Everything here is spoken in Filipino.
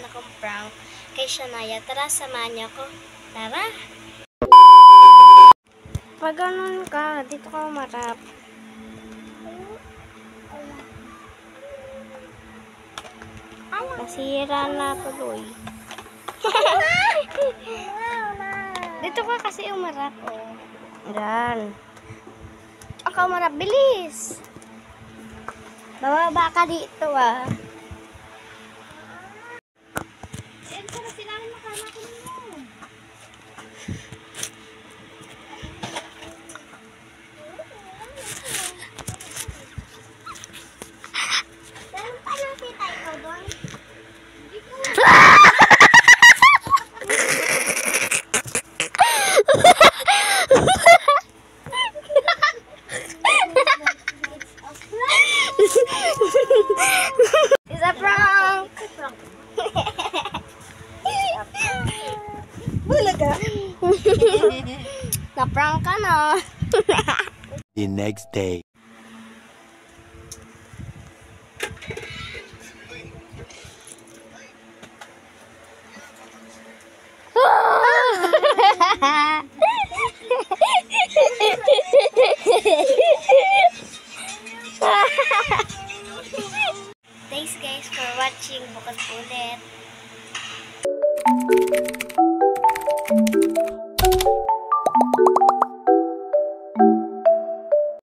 akong prank kay Shania. Tara, samahan niyo ako. Tara! Pag ganun ka, dito ka umarap. Nasira na tuloy. Dito ka kasi umarap. Yan. Ako umarap, bilis! Bababa ka dito ah. It's a prank! Bulaga! Na-prank ka na! The next day.